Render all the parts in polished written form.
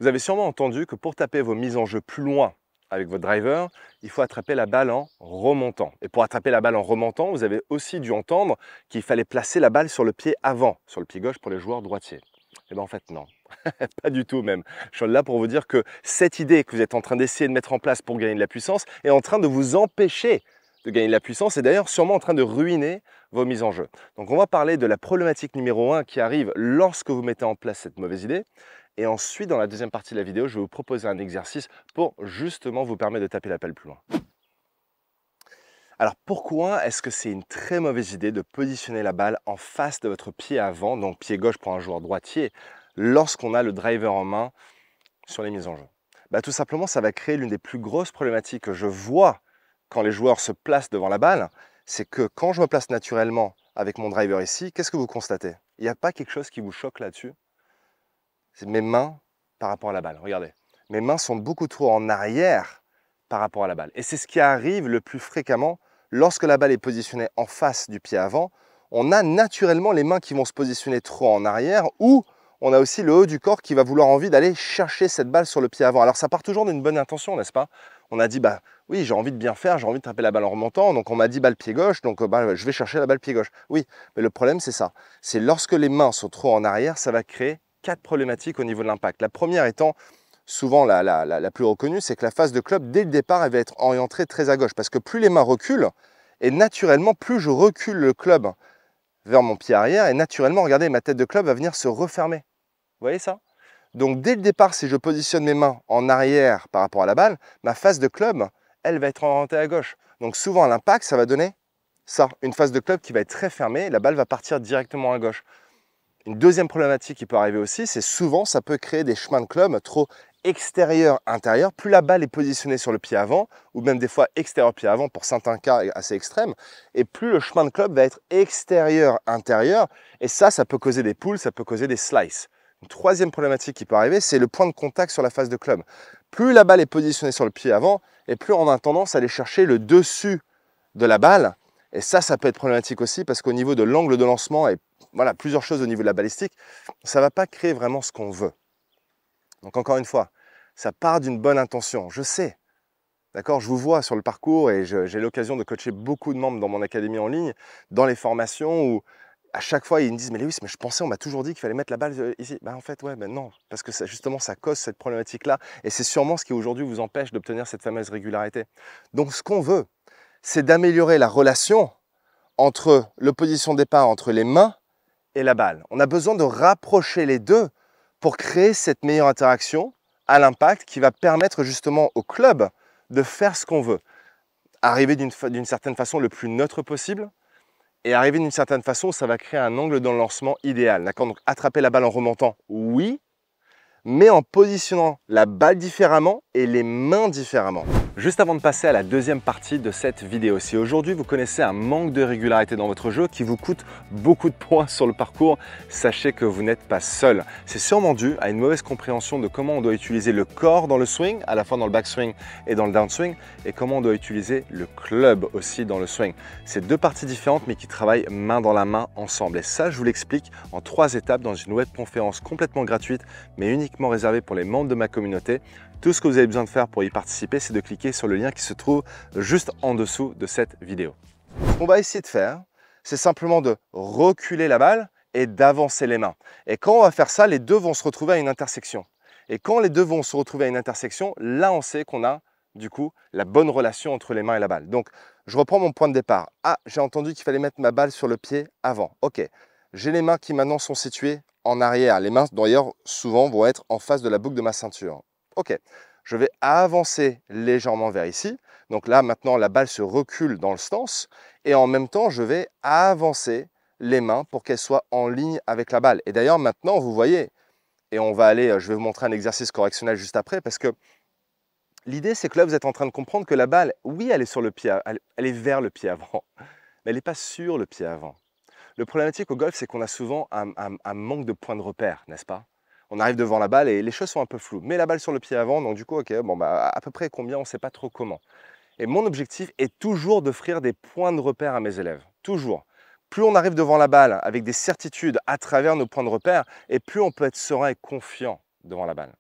Vous avez sûrement entendu que pour taper vos mises en jeu plus loin avec votre driver, il faut attraper la balle en remontant. Et pour attraper la balle en remontant, vous avez aussi dû entendre qu'il fallait placer la balle sur le pied avant, sur le pied gauche pour les joueurs droitiers. Et bien en fait non, pas du tout même. Je suis là pour vous dire que cette idée que vous êtes en train d'essayer de mettre en place pour gagner de la puissance est en train de vous empêcher de gagner de la puissance et d'ailleurs sûrement en train de ruiner vos mises en jeu. Donc on va parler de la problématique numéro 1 qui arrive lorsque vous mettez en place cette mauvaise idée. Et ensuite, dans la deuxième partie de la vidéo, je vais vous proposer un exercice pour justement vous permettre de taper la balle plus loin. Alors pourquoi est-ce que c'est une très mauvaise idée de positionner la balle en face de votre pied avant, donc pied gauche pour un joueur droitier, lorsqu'on a le driver en main sur les mises en jeu? Tout simplement, ça va créer l'une des plus grosses problématiques que je vois quand les joueurs se placent devant la balle, c'est que quand je me place naturellement avec mon driver ici, qu'est-ce que vous constatez? Il n'y a pas quelque chose qui vous choque là-dessus? C'est mes mains par rapport à la balle. Regardez, mes mains sont beaucoup trop en arrière par rapport à la balle. Et c'est ce qui arrive le plus fréquemment lorsque la balle est positionnée en face du pied avant. On a naturellement les mains qui vont se positionner trop en arrière ou on a aussi le haut du corps qui va vouloir envie d'aller chercher cette balle sur le pied avant. Alors ça part toujours d'une bonne intention, n'est-ce pas? On a dit, oui, j'ai envie de bien faire, j'ai envie de taper la balle en remontant, donc on m'a dit balle pied gauche, donc je vais chercher la balle pied gauche. Oui, mais le problème c'est ça. C'est lorsque les mains sont trop en arrière, ça va créer 4 problématiques au niveau de l'impact. La première étant souvent la plus reconnue, c'est que la phase de club, dès le départ, elle va être orientée très à gauche. Parce que plus les mains reculent, et naturellement, plus je recule le club vers mon pied arrière, et naturellement, regardez, ma tête de club va venir se refermer. Vous voyez ça? Donc dès le départ, si je positionne mes mains en arrière par rapport à la balle, ma phase de club, elle va être orientée à gauche. Donc souvent, à l'impact, ça va donner ça, une phase de club qui va être très fermée, et la balle va partir directement à gauche. Une deuxième problématique qui peut arriver aussi, c'est souvent ça peut créer des chemins de club trop extérieur-intérieur. Plus la balle est positionnée sur le pied avant, ou même des fois extérieur-pied avant pour certains cas assez extrêmes, et plus le chemin de club va être extérieur-intérieur, et ça peut causer des pulls, ça peut causer des slices. Une troisième problématique qui peut arriver, c'est le point de contact sur la face de club. Plus la balle est positionnée sur le pied avant, et plus on a tendance à aller chercher le dessus de la balle, et ça peut être problématique aussi parce qu'au niveau de l'angle de lancement et voilà, plusieurs choses au niveau de la balistique, ça ne va pas créer vraiment ce qu'on veut. Donc encore une fois, ça part d'une bonne intention, je sais. D'accord, je vous vois sur le parcours et j'ai l'occasion de coacher beaucoup de membres dans mon académie en ligne, dans les formations où à chaque fois ils me disent « Mais Lewis, mais je pensais, on m'a toujours dit qu'il fallait mettre la balle ici. » En fait, ouais, non, parce que justement ça cause cette problématique-là et c'est sûrement ce qui aujourd'hui vous empêche d'obtenir cette fameuse régularité. Donc ce qu'on veut, c'est d'améliorer la relation entre l'opposition de départ entre les mains et la balle. On a besoin de rapprocher les deux pour créer cette meilleure interaction à l'impact qui va permettre justement au club de faire ce qu'on veut. Arriver d'une certaine façon le plus neutre possible et arriver d'une certaine façon, ça va créer un angle dans le lancement idéal. Donc attraper la balle en remontant, oui, mais en positionnant la balle différemment et les mains différemment. Juste avant de passer à la deuxième partie de cette vidéo, si aujourd'hui vous connaissez un manque de régularité dans votre jeu qui vous coûte beaucoup de points sur le parcours, sachez que vous n'êtes pas seul. C'est sûrement dû à une mauvaise compréhension de comment on doit utiliser le corps dans le swing, à la fois dans le backswing et dans le downswing, et comment on doit utiliser le club aussi dans le swing. C'est deux parties différentes mais qui travaillent main dans la main ensemble. Et ça, je vous l'explique en 3 étapes dans une webconférence complètement gratuite, mais uniquement réservée pour les membres de ma communauté. Tout ce que vous avez besoin de faire pour y participer, c'est de cliquer sur le lien qui se trouve juste en dessous de cette vidéo. Ce qu'on va essayer de faire, c'est simplement de reculer la balle et d'avancer les mains. Et quand on va faire ça, les deux vont se retrouver à une intersection. Et quand les deux vont se retrouver à une intersection, là on sait qu'on a du coup la bonne relation entre les mains et la balle. Donc je reprends mon point de départ. Ah, j'ai entendu qu'il fallait mettre ma balle sur le pied avant. Ok, j'ai les mains qui maintenant sont situées en arrière. Les mains d'ailleurs souvent vont être en face de la boucle de ma ceinture. Ok, je vais avancer légèrement vers ici. Donc là, maintenant, la balle se recule dans le stance. Et en même temps, je vais avancer les mains pour qu'elles soient en ligne avec la balle. Et d'ailleurs, maintenant, vous voyez, et on va aller, je vais vous montrer un exercice correctionnel juste après, parce que l'idée, c'est que là, vous êtes en train de comprendre que la balle, oui, elle est sur le pied, elle est vers le pied avant, mais elle n'est pas sur le pied avant. Le problématique au golf, c'est qu'on a souvent un manque de points de repère, n'est-ce pas? On arrive devant la balle et les choses sont un peu floues. Mais la balle sur le pied avant, donc du coup, ok, bon, à peu près combien, on ne sait pas trop comment. Et mon objectif est toujours d'offrir des points de repère à mes élèves. Toujours. Plus on arrive devant la balle avec des certitudes à travers nos points de repère, et plus on peut être serein et confiant devant la balle.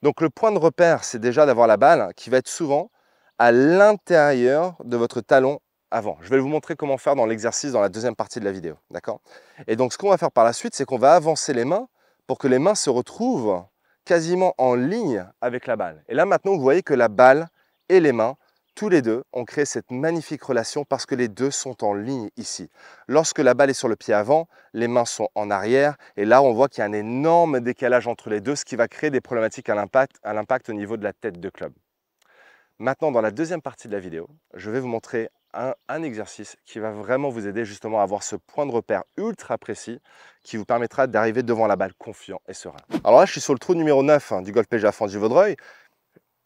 Donc le point de repère, c'est déjà d'avoir la balle qui va être souvent à l'intérieur de votre talon avant. Je vais vous montrer comment faire dans l'exercice dans la deuxième partie de la vidéo. D'accord? Et donc ce qu'on va faire par la suite, c'est qu'on va avancer les mains pour que les mains se retrouvent quasiment en ligne avec la balle. Et là maintenant, vous voyez que la balle et les mains, tous les deux, ont créé cette magnifique relation parce que les deux sont en ligne ici. Lorsque la balle est sur le pied avant, les mains sont en arrière. Et là, on voit qu'il y a un énorme décalage entre les deux, ce qui va créer des problématiques à l'impact au niveau de la tête de club. Maintenant, dans la deuxième partie de la vidéo, je vais vous montrer un exercice qui va vraiment vous aider justement à avoir ce point de repère ultra précis qui vous permettra d'arriver devant la balle confiant et serein. Alors là, je suis sur le trou numéro 9 du Golf PGA France du Vaudreuil.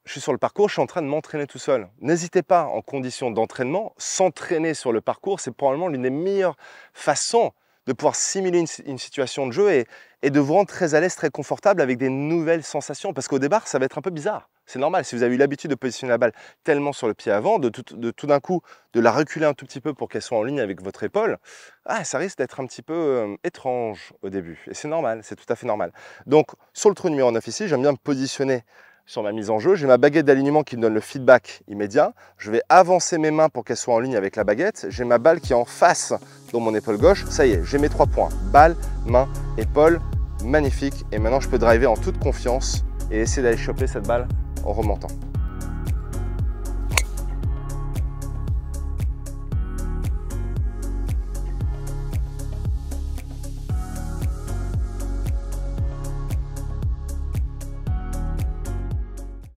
Je suis sur le parcours, je suis en train de m'entraîner tout seul. N'hésitez pas, en condition d'entraînement, s'entraîner sur le parcours, c'est probablement l'une des meilleures façons de pouvoir simuler une situation de jeu et de vous rendre très à l'aise, très confortable avec des nouvelles sensations. Parce qu'au départ, ça va être un peu bizarre. C'est normal, si vous avez eu l'habitude de positionner la balle tellement sur le pied avant, de tout d'un coup, de la reculer un tout petit peu pour qu'elle soit en ligne avec votre épaule, ça risque d'être un petit peu étrange au début. Et c'est normal, c'est tout à fait normal. Donc, sur le trou numéro 9 ici, j'aime bien me positionner sur ma mise en jeu. J'ai ma baguette d'alignement qui me donne le feedback immédiat. Je vais avancer mes mains pour qu'elles soient en ligne avec la baguette. J'ai ma balle qui est en face dans mon épaule gauche. Ça y est, j'ai mes 3 points. Balle, main, épaule. Magnifique. Et maintenant, je peux driver en toute confiance et essayer d'aller choper cette balle en remontant.